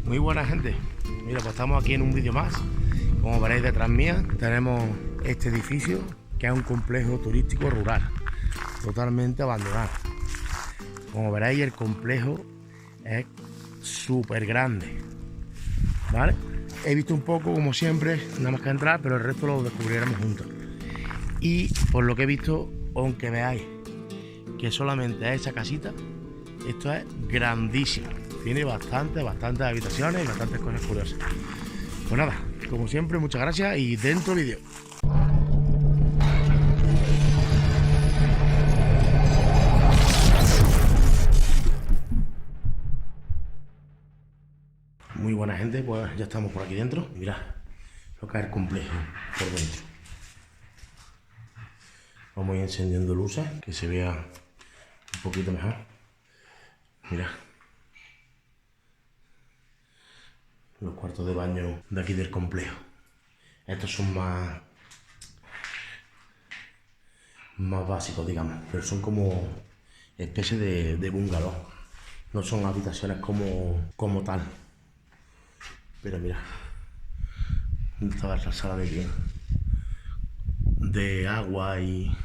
Muy buena gente, mira, pues estamos aquí en un vídeo más. Como veréis detrás mía tenemos este edificio que es un complejo turístico rural totalmente abandonado. Como veréis el complejo es súper grande, ¿vale? He visto un poco como siempre, nada más que entrar, pero el resto lo descubriremos juntos. Y por lo que he visto, aunque veáis que solamente es esa casita, esto es grandísimo. Tiene bastantes habitaciones y bastantes cosas curiosas. Pues nada, como siempre, muchas gracias y dentro vídeo. Muy buena gente, pues ya estamos por aquí dentro. Mirad lo que es el complejo por dentro. Vamos a ir encendiendo luces, que se vea un poquito mejor. Mirad los cuartos de baño de aquí del complejo. Estos son más básicos, digamos, pero son como especie de bungalow. No son habitaciones como tal. Pero mira, estaba la sala de agua y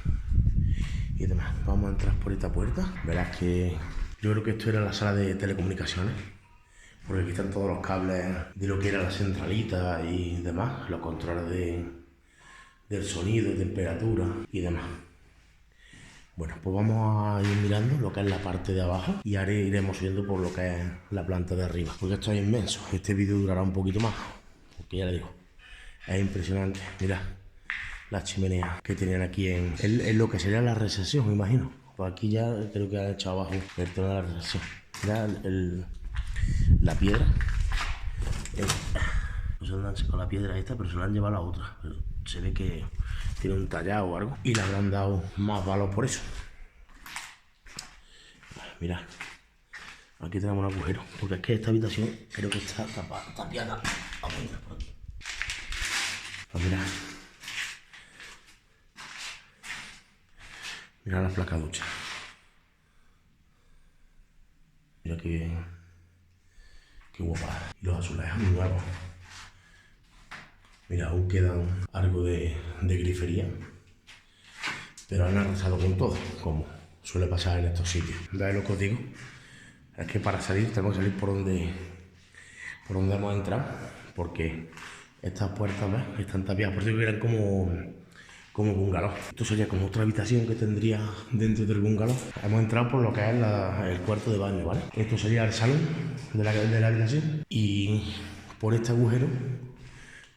demás. Vamos a entrar por esta puerta. Verás que yo creo que esto era la sala de telecomunicaciones, porque aquí están todos los cables de lo que era la centralita y demás, los controles del sonido, temperatura y demás. Bueno, pues vamos a ir mirando lo que es la parte de abajo y ahora iremos subiendo por lo que es la planta de arriba, porque esto es inmenso. Este vídeo durará un poquito más, porque ya le digo, es impresionante. Mirad las chimeneas que tenían aquí en lo que sería la recepción, me imagino. Pues aquí ya creo que han echado abajo el tema de la recepción. Mirad la piedra. No sé dónde han sacado la piedra esta, pero se la han llevado a la otra. Pero se ve que tiene un tallado o algo y le habrán dado más valor por eso. Mirad, aquí tenemos un agujero, porque es que esta habitación creo que está tapiada. Pues mirad, mirad las placas duchas. Mira qué guapa. Y los azulejos muy nuevos. Mira, aún quedan algo de grifería, pero han arrasado con todo, como suele pasar en estos sitios. ¿Veis lo que os digo? Es que para salir tenemos que salir por donde hemos entrado, porque estas puertas, ¿ves?, están tapiadas, por eso que eran como bungalow. Esto sería como otra habitación que tendría dentro del bungalow. Hemos entrado por lo que es el cuarto de baño, ¿vale? Esto sería el salón de la habitación y por este agujero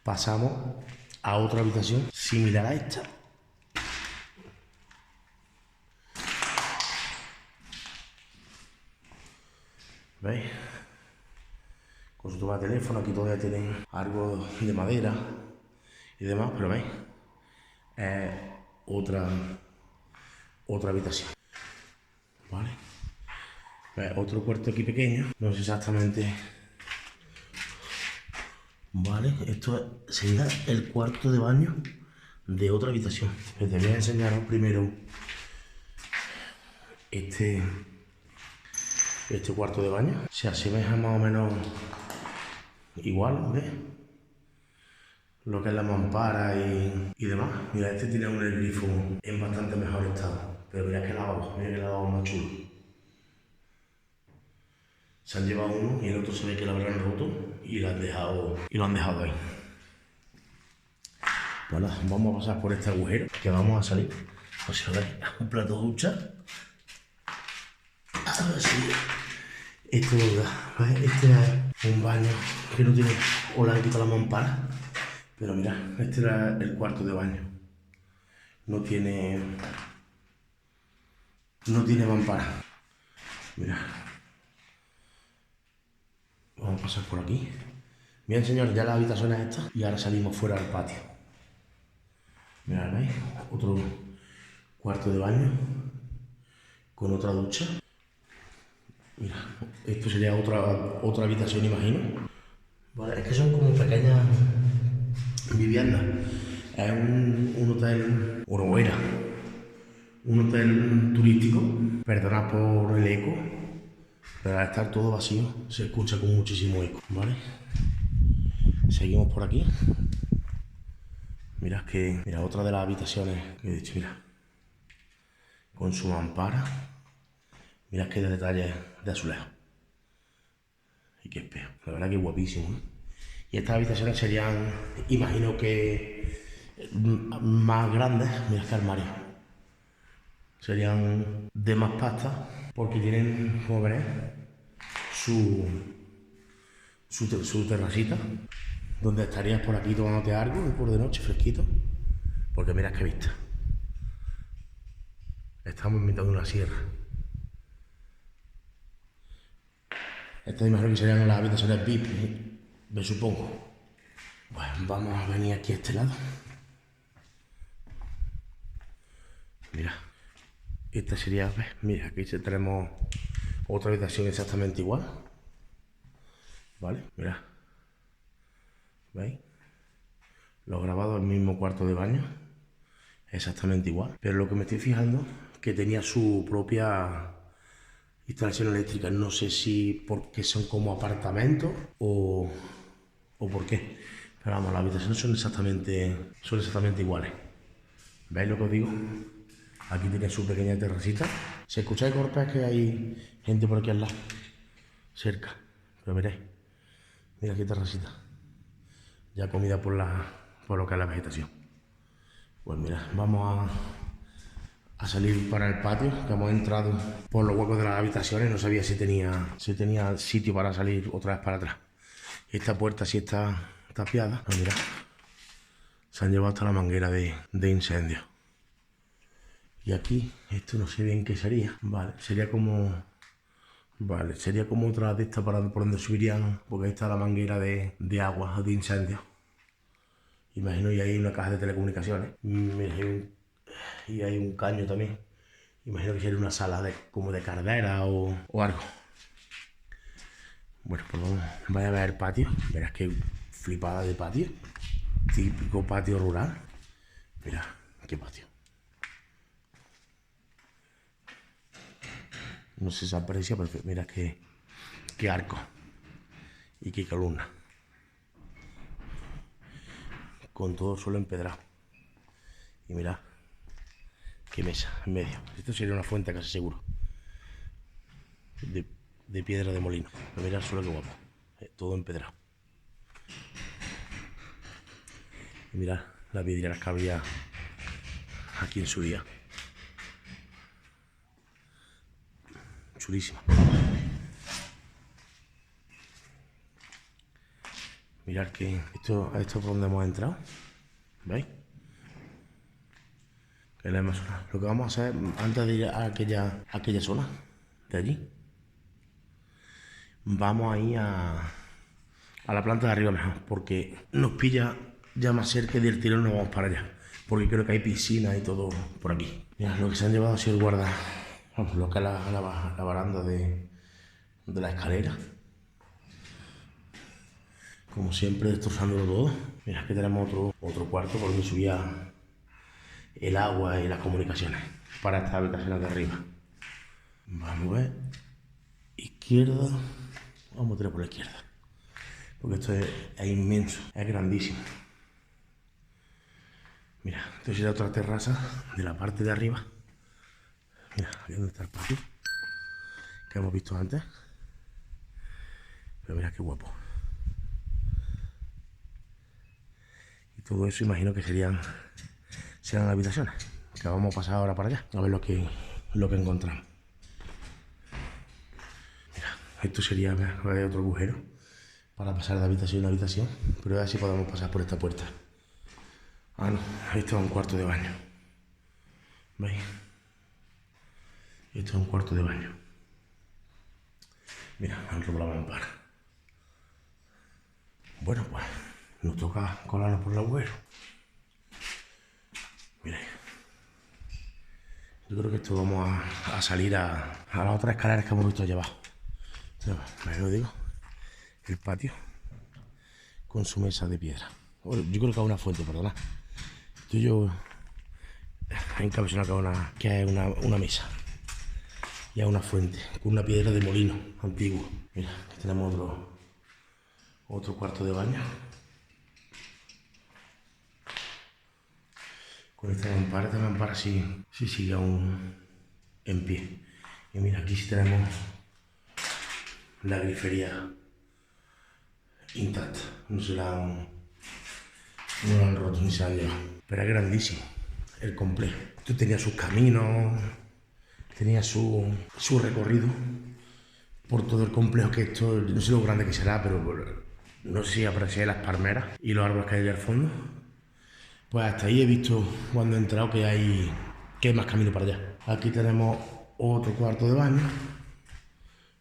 pasamos a otra habitación similar a esta. ¿Veis? Con su toma de teléfono, aquí todavía tienen algo de madera y demás, pero veis, otra habitación, ¿vale? ¿Veis? Otro cuarto aquí pequeño, no sé exactamente. Vale, esto sería el cuarto de baño de otra habitación. Les voy a enseñaros primero este cuarto de baño. Se asemeja más o menos igual, ¿ves? Lo que es la mampara y demás. Mira, este tiene un grifo en bastante mejor estado. Pero mira que lavabo más chulo. Se han llevado uno y el otro se ve que lo habrán roto y lo han dejado ahí. Bueno, vamos a pasar por este agujero que vamos a salir. Pues si veis, un plato de ducha. A ver si esto lo da. Este es un baño que no tiene, o le han quitado la mampara. Pero mira, este era el cuarto de baño. No tiene mampara. Mira. Vamos a pasar por aquí. Bien, señores, ya las habitaciones estas y ahora salimos fuera al patio. Mirad, ¿veis? Otro cuarto de baño con otra ducha. Mira, esto sería otra habitación, imagino. Vale, es que son como pequeñas viviendas. Es un hotel, o era un hotel turístico. Perdonad por el eco, Pero al estar todo vacío se escucha con muchísimo eco, ¿vale? Seguimos por aquí. Mirad que, mira, otra de las habitaciones que he dicho, mira, con su mampara. Mirad qué detalles de azulejo. Y qué espejo. La verdad que guapísimo, ¿eh? Y estas habitaciones serían, imagino que más grandes. Mirad qué armario. Serían de más pasta porque tienen, como veréis, su terracita, donde estarías por aquí tomándote algo y por de noche fresquito, porque mirad qué vista. Estamos en mitad de una sierra. Estas imagino que serían las habitaciones VIP, me supongo. Pues vamos a venir aquí a este lado. Mira, esta sería, mira, aquí tenemos otra habitación exactamente igual. ¿Vale? Mira. ¿Veis? Lo he grabado el mismo cuarto de baño. Exactamente igual. Pero lo que me estoy fijando que tenía su propia instalación eléctrica. No sé si porque son como apartamentos o por qué. Pero vamos, las habitaciones son exactamente iguales. ¿Veis lo que os digo? Aquí tiene su pequeña terracita. Si escucháis golpes, que hay gente por aquí al lado, cerca. Pero miréis, mira qué terracita. Ya comida por lo que es la vegetación. Pues mira, vamos a salir para el patio, que hemos entrado por los huecos de las habitaciones. No sabía si tenía sitio para salir otra vez para atrás. Esta puerta sí está tapiada. Pues mira, se han llevado hasta la manguera de incendio. Y aquí, esto no sé bien qué sería. Vale, sería como otra de estas por donde subirían, porque ahí está la manguera de agua, de incendio. Imagino, y hay una caja de telecomunicaciones. Mira, y hay un caño también. Imagino que sería una sala como de cardera o algo. Bueno, pues vaya a ver el patio. Verás qué flipada de patio. Típico patio rural. Mira, qué patio. No sé si se aprecia, pero mira qué arco y qué columna. Con todo el suelo empedrado. Y mira qué mesa en medio. Esto sería una fuente casi seguro. De piedra de molino. Pero mira el suelo, qué guapo. Todo empedrado. Y mira las vidrieras que había aquí en su día. Chulísima. Mirad que esto por donde hemos entrado. ¿Veis? Que es la misma zona. Lo que vamos a hacer antes de ir a aquella zona de allí, vamos a ir a la planta de arriba mejor, porque nos pilla ya más cerca y del tirón nos vamos para allá, porque creo que hay piscina y todo por aquí. Mira, lo que se han llevado ha sido el guarda, vamos, lo que es la baranda de la escalera. Como siempre, destrozándolo todo. Mira, que tenemos otro cuarto por donde subía el agua y las comunicaciones para estas habitaciones de arriba. Vamos a ver. Izquierda. Vamos a tirar por la izquierda. Porque esto es inmenso, es grandísimo. Mira, esto sería otra terraza de la parte de arriba. Mira, aquí donde está el patio que hemos visto antes. Pero mira qué guapo. Y todo eso imagino que serán habitaciones. Que vamos a pasar ahora para allá, a ver lo que encontramos. Mira, esto sería otro agujero para pasar de habitación a habitación, pero a ver si podemos pasar por esta puerta. Ah, no, esto es un cuarto de baño. ¿Veis? Esto es un cuarto de baño. Mira, han robado la mampara. Bueno, pues nos toca colarnos por el agujero. Mira, yo creo que esto vamos a salir a las otras escaleras que hemos visto allá abajo. ¿Me lo digo? El patio con su mesa de piedra. Yo creo que es una fuente, perdona. Yo he encabezonado que es una mesa. y a una fuente con una piedra de molino antiguo. Mira, aquí tenemos otro cuarto de baño con esta mampara sí sigue aún en pie. Y mira, aquí sí tenemos la grifería intacta, no la han roto ni se la han llevado, pero es grandísimo el complejo. Esto tenía sus caminos, tenía su recorrido por todo el complejo, que esto no sé lo grande que será, pero no sé si aprecié las palmeras y los árboles que hay allá al fondo. Pues hasta ahí he visto cuando he entrado que hay más camino para allá. Aquí tenemos otro cuarto de baño,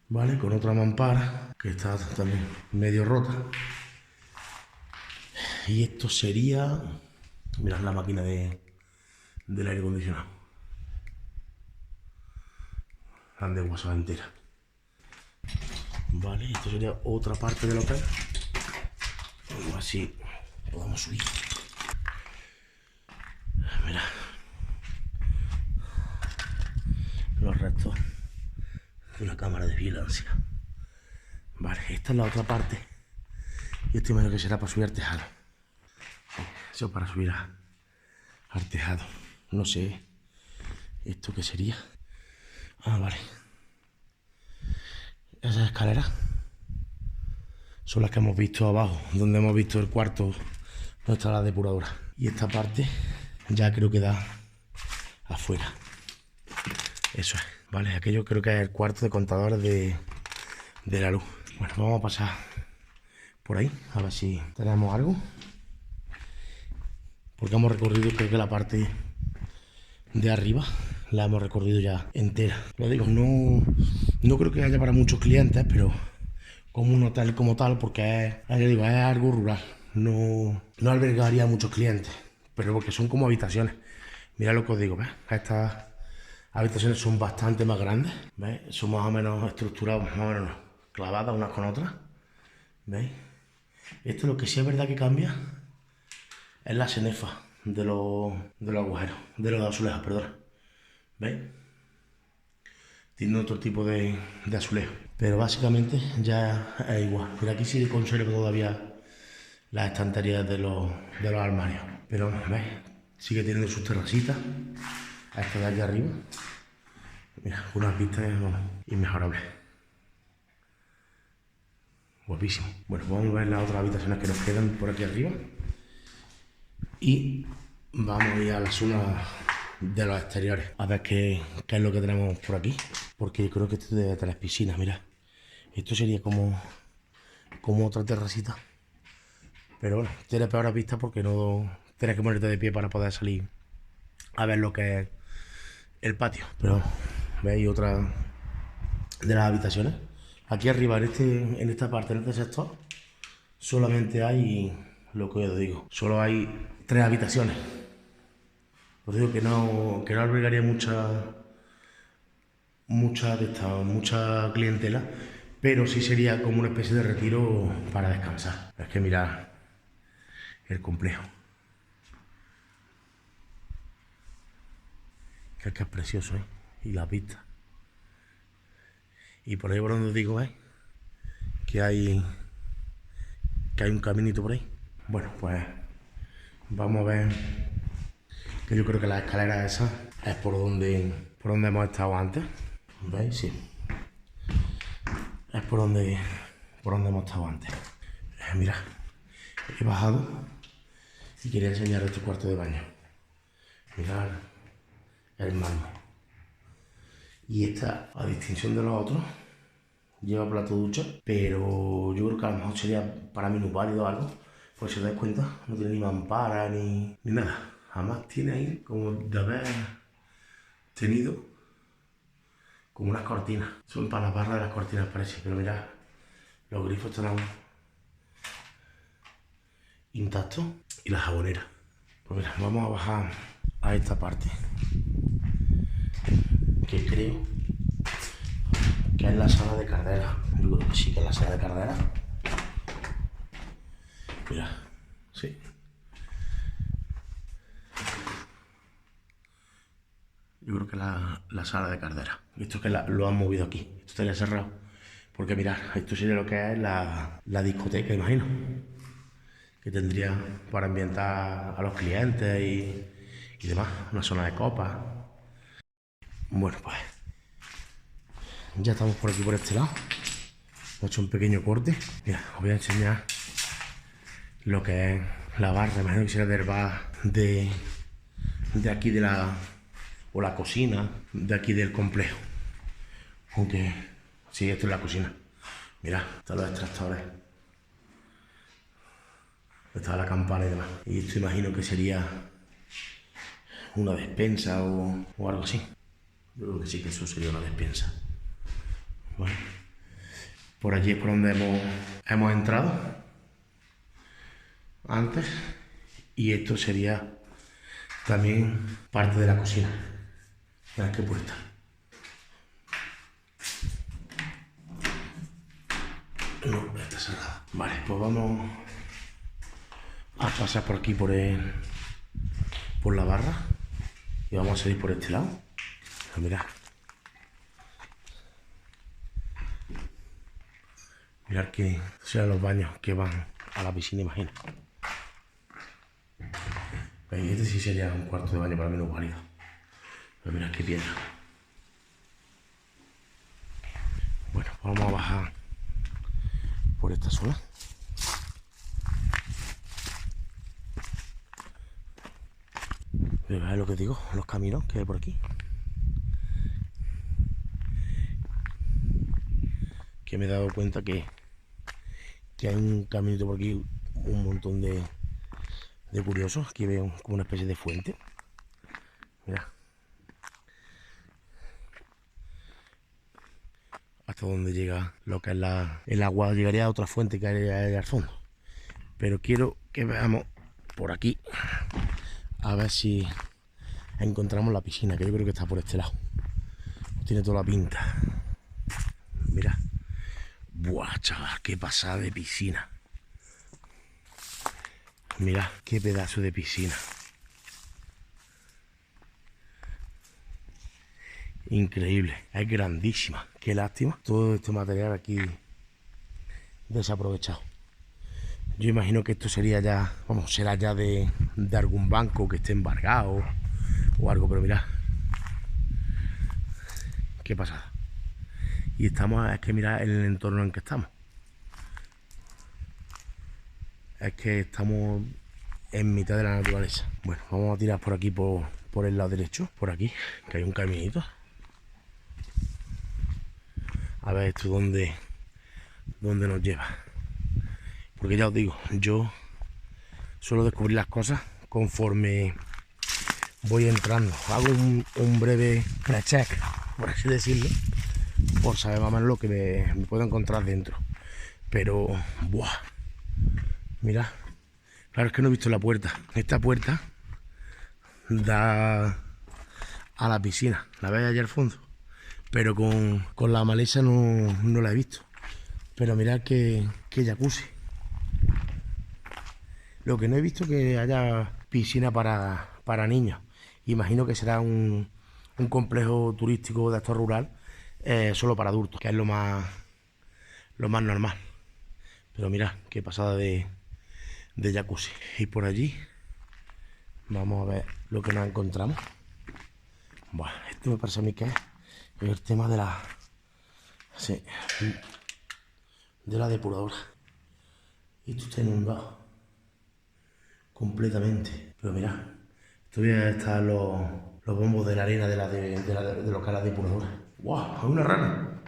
¿vale? Con otra mampara que está también medio rota. Y esto sería, mirad la máquina del aire acondicionado. La han desguazado entera. Vale, esto sería otra parte del hotel. Algo así podamos subir. Mira los restos de una cámara de vigilancia. Vale, esta es la otra parte. Y esto imagino que será para subir al tejado. Eso para subir al tejado. No sé. ¿Esto qué sería? Ah, vale. Esas escaleras son las que hemos visto abajo, donde hemos visto el cuarto donde está la depuradora. Y esta parte ya creo que da afuera. Eso es, vale, aquello creo que es el cuarto de contadores de la luz. Bueno, vamos a pasar por ahí, a ver si tenemos algo. Porque hemos recorrido, creo que la parte de arriba la hemos recorrido ya entera. Lo digo, no creo que haya para muchos clientes, pero como un hotel como tal, porque es algo rural. No albergaría a muchos clientes, pero porque son como habitaciones. Mirad lo que os digo, ¿ves? Estas habitaciones son bastante más grandes, ¿veis? Son más o menos estructuradas, más o menos clavadas unas con otras, ¿veis? Esto lo que sí es verdad que cambia es la cenefa de los agujeros, de los azulejos, perdón. ¿Veis? Tiene otro tipo de azulejo, pero básicamente ya es igual. Pero aquí sí conserva todavía las estanterías de los armarios. Pero ¿veis? Sigue teniendo sus terracitas. A esta de aquí arriba. Mira, unas vistas inmejorables. Guapísimo. Bueno, vamos a ver las otras habitaciones que nos quedan por aquí arriba. Y vamos a ir a la zona de los exteriores. A ver qué es lo que tenemos por aquí. Porque creo que esto debe tener piscinas, mira. Esto sería como otra terracita. Pero bueno, tiene peores vistas porque no tienes que ponerte de pie para poder salir a ver lo que es el patio. Pero veis otra de las habitaciones. Aquí arriba, en esta parte, en este sector, solamente hay lo que os digo. Solo hay 3 habitaciones. Os digo que no albergaría mucha clientela, pero sí sería como una especie de retiro para descansar. Es que mirad el complejo. Que es precioso, ¿eh? Y la pista. Y por ahí por donde os digo, ¿eh? Que hay un caminito por ahí. Bueno, pues vamos a ver, que yo creo que la escalera esa es por donde hemos estado antes. ¿Veis? Sí. Es por donde hemos estado antes. Mira, he bajado y quería enseñar este cuarto de baño. Mirad el mármol. Y esta, a distinción de los otros, lleva plato ducha, pero yo creo que a lo mejor sería para minusválido o algo. Pues si os dais cuenta, no tiene ni mampara ni nada. Además tiene ahí como de haber tenido como unas cortinas. Son para las barras de las cortinas, parece. Pero mirad, los grifos están aún intactos. Y la jabonera. Pues mira, vamos a bajar a esta parte, que creo que es la sala de Cardera. Yo creo que sí que es la sala de Cardera. Mira, sí. Yo creo que la sala de Cardera. Esto es que lo han movido aquí. Esto estaría cerrado. Porque mirad, esto sería lo que es la discoteca, imagino. Que tendría para ambientar a los clientes y demás. Una zona de copas. Bueno, pues ya estamos por aquí, por este lado. Hemos hecho un pequeño corte. Mira, os voy a enseñar lo que es la barra. Imagino que será del bar de aquí de la cocina de aquí del complejo. Aunque sí, esto es la cocina. Mira, están los extractores. Está la campana y demás. Y esto imagino que sería una despensa o algo así. Yo creo que sí, que eso sería una despensa. Bueno, por allí es por donde hemos entrado antes. Y esto sería también parte de la cocina. Mirad qué puerta. No, está cerrada. Vale, pues vamos a pasar por aquí por la barra y vamos a salir por este lado. Pero mirad. Mirad que serán los baños que van a la piscina, imagino. Y este sí sería un cuarto de baño para mí no válido. Pero mirad qué piedra. Bueno, pues vamos a bajar por esta zona. Pero es lo que digo, los caminos que hay por aquí. Que me he dado cuenta que hay un caminito por aquí, un montón de curiosos. Aquí veo como una especie de fuente. Mira. Hasta donde llega lo que es el agua, llegaría a otra fuente que hay ahí al fondo. Pero quiero que veamos por aquí, a ver si encontramos la piscina, que yo creo que está por este lado. Tiene toda la pinta. Mira. Buah, chaval, qué pasada de piscina. Mira, qué pedazo de piscina. Increíble, es grandísima. Qué lástima todo este material aquí desaprovechado. Yo imagino que esto sería ya, vamos, será ya de algún banco que esté embargado o algo, pero mirad, qué pasada. Y estamos, es que mirad el entorno en que estamos. Es que estamos en mitad de la naturaleza. Bueno, vamos a tirar por aquí, por el lado derecho, por aquí, que hay un caminito. A ver esto dónde nos lleva. Porque ya os digo, yo suelo descubrir las cosas conforme voy entrando. Hago un breve pre-check, por así decirlo, por saber más o menos lo que me puedo encontrar dentro. Pero, ¡buah! Mira, claro, es que no he visto la puerta. Esta puerta da a la piscina, la veis allá al fondo. Pero con la maleza no la he visto. Pero mirad que jacuzzi. Lo que no he visto que haya piscina para niños. Imagino que será un complejo turístico de actor rural solo para adultos, que es lo más normal. Pero mirad, qué pasada de jacuzzi. Y por allí vamos a ver lo que nos encontramos. Bueno, esto me parece a mí que es el tema de la depuradora. Y esto está inundado completamente. Pero mirad, todavía están los bombos de la arena de lo que es la depuradora. ¡Wow! Hay una rana.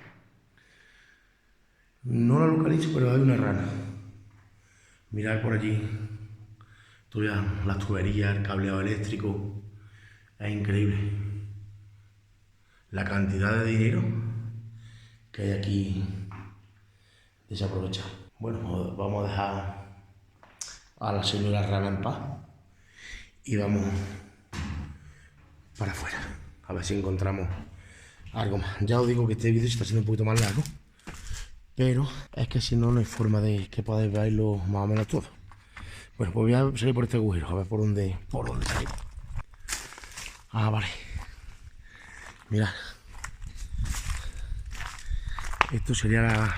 No la localizo, pero hay una rana. Mirad por allí. Todavía las tuberías, el cableado eléctrico. Es increíble la cantidad de dinero que hay aquí desaprovechado. Bueno, vamos a dejar a la señora rana en paz y vamos para afuera a ver si encontramos algo más. Ya os digo que este vídeo se está haciendo un poquito más largo, pero es que si no, no hay forma de que podáis verlo más o menos todo. Bueno, pues voy a salir por este agujero, a ver por dónde salimos. Ah, vale. Mirad. Esto sería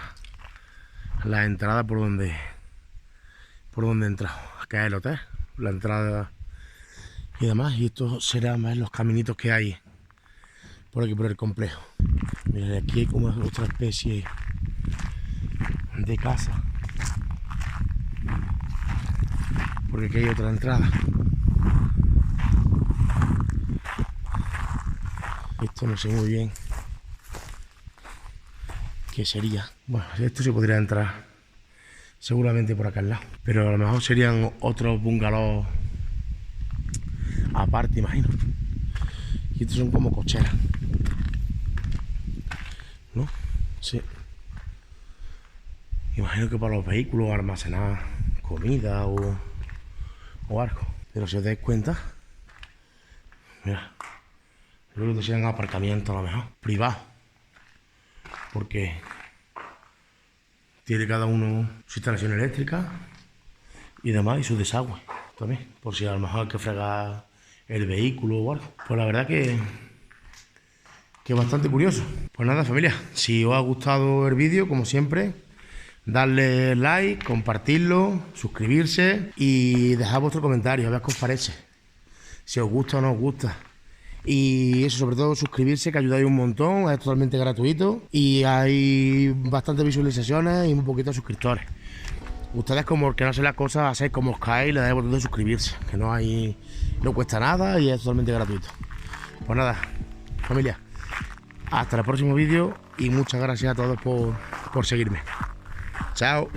la entrada por donde he entrado. Acá es el hotel, la entrada y demás. Y esto será más los caminitos que hay por aquí, por el complejo. Mirad, aquí hay como otra especie de casa, porque aquí hay otra entrada. Esto no sé muy bien qué sería. Bueno, esto se podría entrar seguramente por acá al lado, pero a lo mejor serían otros bungalows aparte, imagino. Y estos son como cocheras, ¿no? Sí. Imagino que para los vehículos, almacenar comida o algo. Pero si os dais cuenta, mira, yo creo que sean aparcamientos a lo mejor, privados. Porque tiene cada uno su instalación eléctrica y demás, y su desagüe también, por si a lo mejor hay que fregar el vehículo o algo. Pues la verdad que es bastante curioso. Pues nada, familia, si os ha gustado el vídeo, como siempre, darle like, compartirlo, suscribirse y dejar vuestro comentario, a ver qué os parece, si os gusta o no os gusta. Y eso, sobre todo suscribirse, que ayudáis un montón, es totalmente gratuito y hay bastantes visualizaciones y muy poquitos suscriptores. Ustedes, como el que no hacen las cosas, hacéis como os cae y le dais el botón de suscribirse, que no cuesta nada y es totalmente gratuito. Pues nada, familia, hasta el próximo vídeo y muchas gracias a todos por seguirme. Chao.